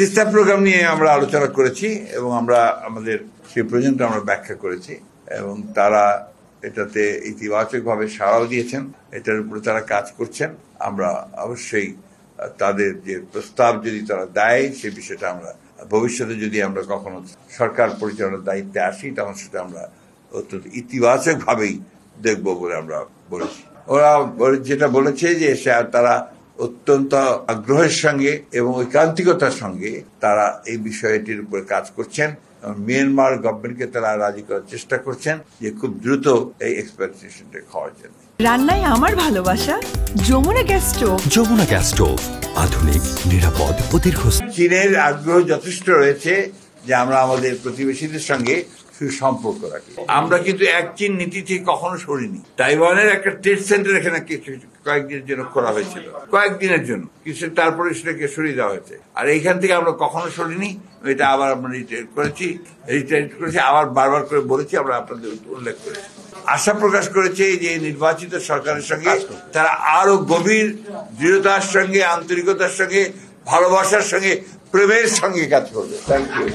Teesta programme নিয়ে আমরা আলোচনা করেছি এবং আমরা আমাদের সেই প্রয়োজনটা আমরা ব্যাখ্যা করেছি এবং তারা এটাতে ইতিবাচকভাবে সাড়াও দিয়েছেন, এটার উপরে তারা কাজ করছেন। আমরা অবশ্যই তাদের যে প্রস্তাব যদি তারা দেয় সেই বিষয়টা আমরা ভবিষ্যতে যদি আমরা কখনো সরকার পরিচালনার দায়িত্বে আসি তখন সেটা আমরা অত্যন্ত ইতিবাচকভাবেই দেখব বলে আমরা বলেছি। ওরা যেটা বলেছে যে তারা অত্যন্ত আগ্রহের সঙ্গে এবং ঐকান্তিকতার সঙ্গে তারা এই বিষয়টির উপরে কাজ করছেন। মিয়ানমার গভর্নমেন্টকে তারা রাজি করার চেষ্টা করছেন যে খুব দ্রুত এই এক্সপেক্টেশনটা খাওয়ার জন্য। রান্নায় আমার ভালোবাসা Jamuna gas stove. Jamuna gas stove, আধুনিক, নিরাপদ ও দীর্ঘস্থায়ী। চীনের আগ্রহ যথেষ্ট রয়েছে যে আমরা আমাদের প্রতিবেশীদের সঙ্গে সুসম্পর্ক রাখি। আমরা কিন্তু এক চীন নীতি থেকে কখনো সরিনি। তাইওয়ানের একটা ট্রেড সেন্টার এখানে কয়েকদিনের জন্য খোলা হয়েছিল, কয়েকদিনের জন্য, কিছু তারপরে সেটাকে সরিয়ে দেওয়া হয়েছে। আর এইখান থেকে আমরা কখনো সরিনি। এটা আবার আমরা রিটায়ার করেছি, আবার বারবার করে বলেছি, আমরা আপনাদের উল্লেখ করেছি। আশা প্রকাশ করেছে যে নির্বাচিত সরকারের সঙ্গে তারা আরো গভীর দৃঢ়তার সঙ্গে, আন্তরিকতার সঙ্গে, ভালোবাসার সঙ্গে, প্রেমের সঙ্গে কাজ করবে। Thank you.